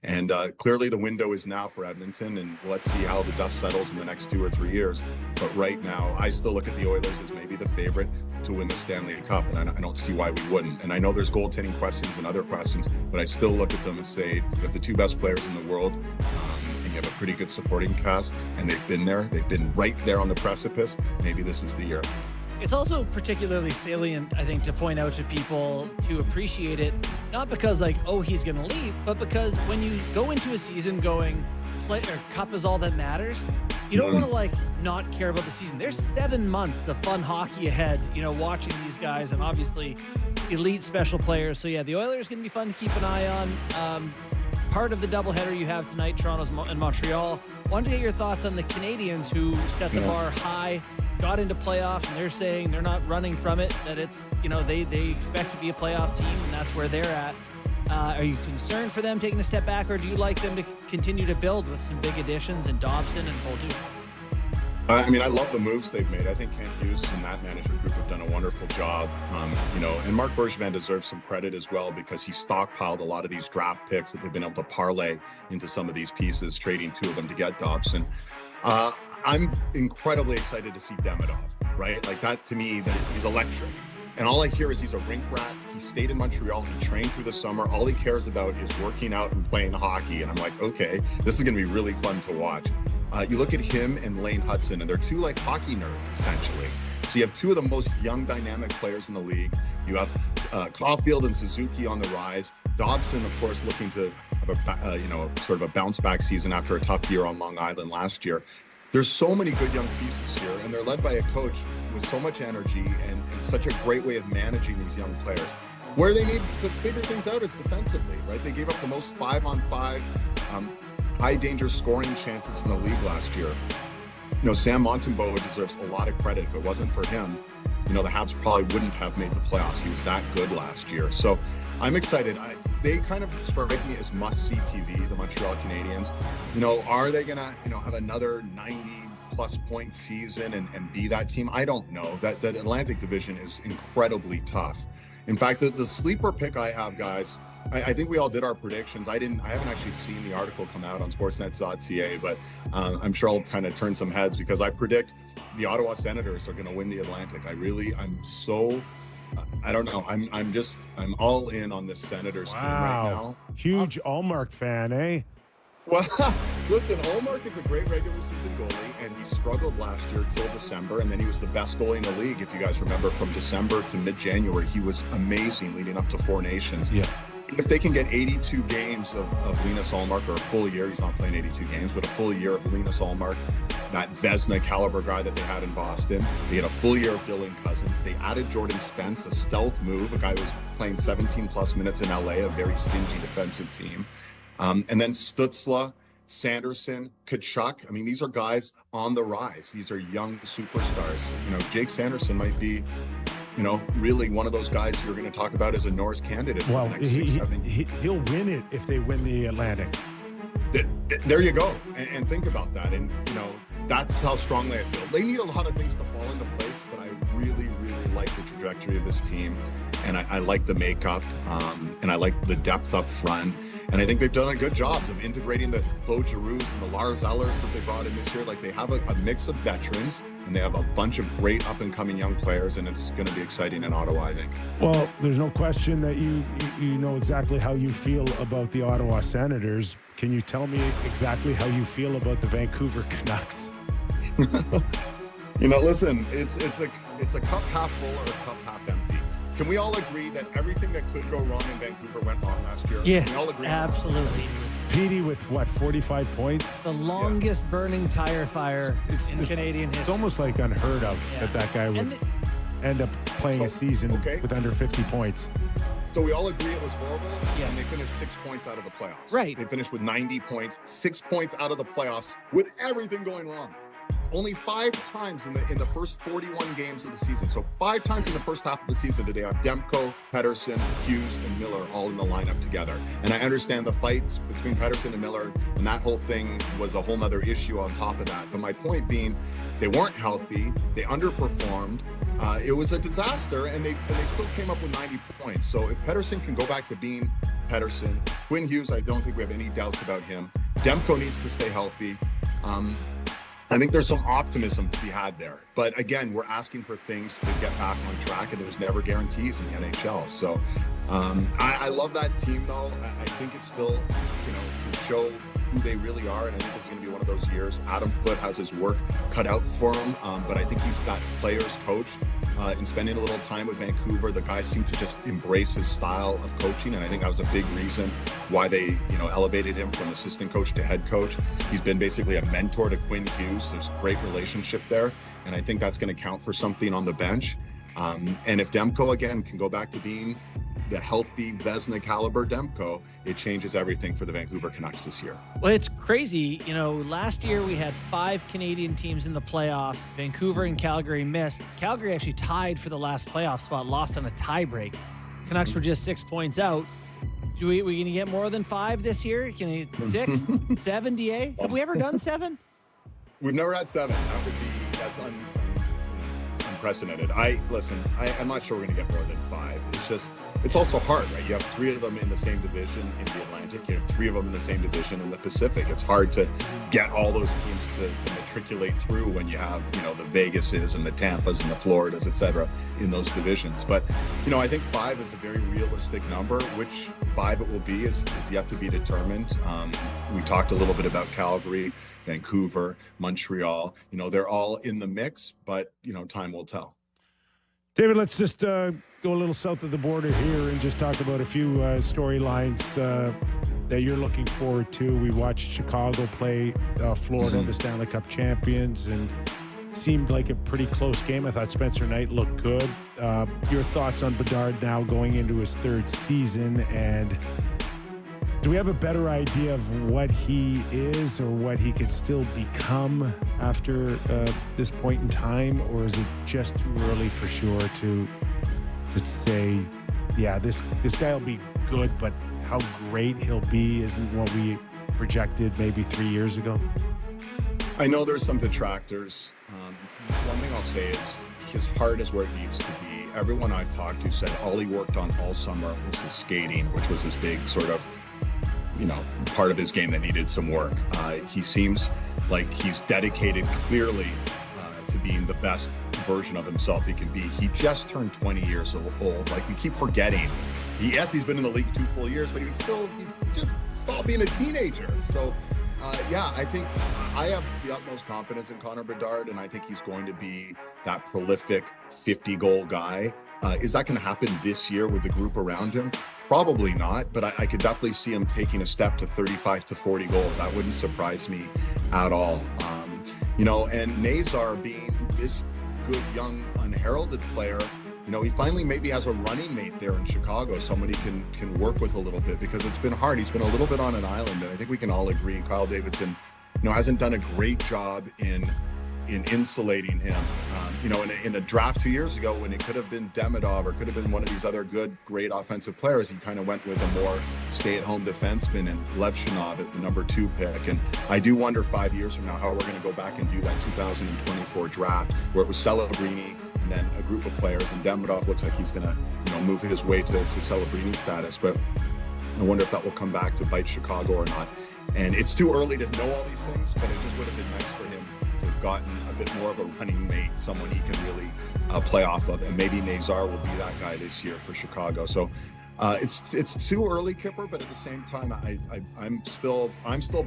And clearly the window is now for Edmonton, and let's see how the dust settles in the next 2 or 3 years. But right now, I still look at the Oilers as maybe the favorite to win the Stanley Cup, and I don't see why we wouldn't. And I know there's goaltending questions and other questions, but I still look at them and say that the two best players in the world, and you have a pretty good supporting cast, and they've been there. They've been right there on the precipice. Maybe this is the year. It's also particularly salient, I think, to point out to people to appreciate it, not because like, oh, he's going to leave, but because when you go into a season going, cup is all that matters, you don't want to like not care about the season. There's 7 months of fun hockey ahead, watching these guys, and obviously elite special players. So yeah, the Oilers going to be fun to keep an eye on. Part of the doubleheader you have tonight, Toronto's and Montreal. Wanted to get your thoughts on the Canadians, who set the bar high, got into playoffs, and they're saying they're not running from it, that it's, they expect to be a playoff team, and that's where they're at. Are you concerned for them taking a step back, or do you like them to continue to build with some big additions in Dobson and Bolduc? I love the moves they've made. I think Kent Hughes and that management group have done a wonderful job. And Marc Bergevin deserves some credit as well, because he stockpiled a lot of these draft picks that they've been able to parlay into some of these pieces, trading 2 of them to get Dobson. I'm incredibly excited to see Demidov, right? Like that, to me, that he's electric. And all I hear is he's a rink rat. He stayed in Montreal. He trained through the summer. All he cares about is working out and playing hockey. And I'm like, okay, this is going to be really fun to watch. You look at him and Lane Hudson, and they're 2 like hockey nerds, essentially. So you have 2 of the most young, dynamic players in the league. You have Caulfield and Suzuki on the rise. Dobson, of course, looking to have sort of a bounce back season after a tough year on Long Island last year. There's so many good young pieces here, and they're led by a coach with so much energy and such a great way of managing these young players. Where they need to figure things out is defensively, right? They gave up the most 5-on-5 high-danger scoring chances in the league last year. Sam Montembeault deserves a lot of credit. If it wasn't for him, the Habs probably wouldn't have made the playoffs. He was that good last year. So I'm excited. They kind of strike me as must-see TV, the Montreal Canadiens. Are they going to, have another 90-plus point season and be that team? I don't know. That Atlantic Division is incredibly tough. In fact, the sleeper pick I have, guys, I think we all did our predictions. I haven't actually seen the article come out on sportsnet.ca, but I'm sure I'll kind of turn some heads, because I predict the Ottawa Senators are going to win the Atlantic. I don't know. I'm all in on this Senators team right now. Huge Allmark fan, eh? Well, listen, Allmark is a great regular season goalie, and he struggled last year till December, and then he was the best goalie in the league. If you guys remember, from December to mid-January, he was amazing leading up to 4 Nations. Yeah. If they can get 82 games of Linus Ullmark, or a full year, he's not playing 82 games, but a full year of Linus Ullmark, that Vezina caliber guy that they had in Boston. They had a full year of Dylan Cousins. They added Jordan Spence, a stealth move, a guy who was playing 17-plus minutes in LA, a very stingy defensive team. And then Stützle, Sanderson, Tkachuk. These are guys on the rise. These are young superstars. Jake Sanderson might be, really one of those guys you're going to talk about as a Norris candidate for the next 6-7 years. He'll win it if they win the Atlantic. There you go. And think about that. And, that's how strongly I feel. They need a lot of things to fall into place, but I really, really like the trajectory of this team. And I like the makeup, and I like the depth up front. And I think they've done a good job of integrating the Claude Giroux and the Lars Ellers that they brought in this year. Like, they have a mix of veterans, and they have a bunch of great up-and-coming young players, and it's going to be exciting in Ottawa, I think. Well, there's no question that you know exactly how you feel about the Ottawa Senators. Can you tell me exactly how you feel about the Vancouver Canucks? Listen, it's a cup half full or a cup half empty. Can we all agree that everything that could go wrong in Vancouver went wrong last year? Yeah, Can we all agree? Absolutely. Petey with 45 points? The longest burning tire fire in Canadian history. It's almost like unheard of that guy would end up playing a season with under 50 points. So we all agree it was horrible, yes. And they finished 6 points out of the playoffs. Right. They finished with 90 points, 6 points out of the playoffs with everything going wrong. Only 5 times in the first 41 games of the season. So 5 times in the first half of the season did they have Demko, Pettersson, Hughes, and Miller all in the lineup together. And I understand the fights between Pettersson and Miller, and that whole thing was a whole nother issue on top of that. But my point being, they weren't healthy. They underperformed. It was a disaster, and they still came up with 90 points. So if Pettersson can go back to being Pettersson, Quinn Hughes, I don't think we have any doubts about him. Demko needs to stay healthy. I think there's some optimism to be had there. But again, we're asking for things to get back on track, and there's never guarantees in the NHL. So I love that team, though. I think it still, can show who they really are, and I think this is going to be one of those years. Adam Foote has his work cut out for him, but I think he's that player's coach. In spending a little time with Vancouver, the guys seem to just embrace his style of coaching, and I think that was a big reason why they, elevated him from assistant coach to head coach. He's been basically a mentor to Quinn Hughes. There's a great relationship there, and I think that's going to count for something on the bench. And if Demko, again, can go back to being the healthy Vezina caliber Demko, it changes everything for the Vancouver Canucks this year. Well, it's crazy. Last year we had 5 Canadian teams in the playoffs. Vancouver and Calgary missed. Calgary actually tied for the last playoff spot, lost on a tiebreak. Canucks were just 6 points out. We going to get more than 5 this year? Can you 6, 7, DA? Have we ever done 7? We've never had 7. That's unprecedented. I'm not sure we're going to get more than 5. It's also hard, right? You have 3 of them in the same division in the Atlantic. You have 3 of them in the same division in the Pacific. It's hard to get all those teams to matriculate through when you have, the Vegases and the Tampas and the Floridas, et cetera, in those divisions. But, I think 5 is a very realistic number. Which 5 it will be is yet to be determined. We talked a little bit about Calgary, Vancouver, Montreal. They're all in the mix, but, time will tell. David, let's just go a little south of the border here and just talk about a few storylines that you're looking forward to. We watched Chicago play Florida, the Stanley Cup champions, and seemed like a pretty close game. I thought Spencer Knight looked good. Your thoughts on Bedard now going into his 3rd season, and do we have a better idea of what he is or what he could still become after this point in time, or is it just too early for sure to say, yeah, this guy will be good, but how great he'll be isn't what we projected maybe 3 years ago? I know there's some detractors. One thing I'll say is his heart is where it needs to be. Everyone I've talked to said all he worked on all summer was his skating, which was his big sort of part of his game that needed some work. He seems like he's dedicated clearly to being the best version of himself he can be. He just turned 20 years old. Like, we keep forgetting. He's been in the league 2 full years, but he's just stopped being a teenager. So, I think I have the utmost confidence in Connor Bedard, and I think he's going to be that prolific 50-goal guy. Is that going to happen this year with the group around him? Probably not, but I could definitely see him taking a step to 35 to 40 goals. That wouldn't surprise me at all. And Nazar being this good, young, unheralded player, he finally maybe has a running mate there in Chicago, someone he can work with a little bit, because it's been hard. He's been a little bit on an island, and I think we can all agree Kyle Davidson, hasn't done a great job in insulating him. In a draft 2 years ago, when it could have been Demidov or could have been one of these other great offensive players, he kind of went with a more stay-at-home defenseman and Levshinov at the number 2 pick. And I do wonder 5 years from now how we're going to go back and view that 2024 draft, where it was Celebrini and then a group of players, and Demidov looks like he's going to move his way to Celebrini status. But I wonder if that will come back to bite Chicago or not. And it's too early to know all these things, but it just would have been nice for him to have gotten a bit more of a running mate, someone he can really play off of. And maybe Nazar will be that guy this year for Chicago. So it's too early, Kipper, but at the same time, I'm still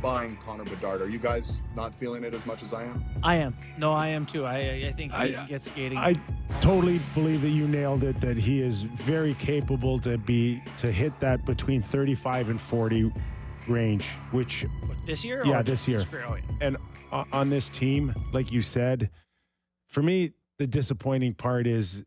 buying Connor Bedard. Are you guys not feeling it as much as I am? I am. No, I am too. I think he can get skating. I totally believe that you nailed it, that he is very capable to hit that between 35 and 40 range, which this year? Yeah, this year. Oh, yeah. And on this team, like you said, for me, the disappointing part is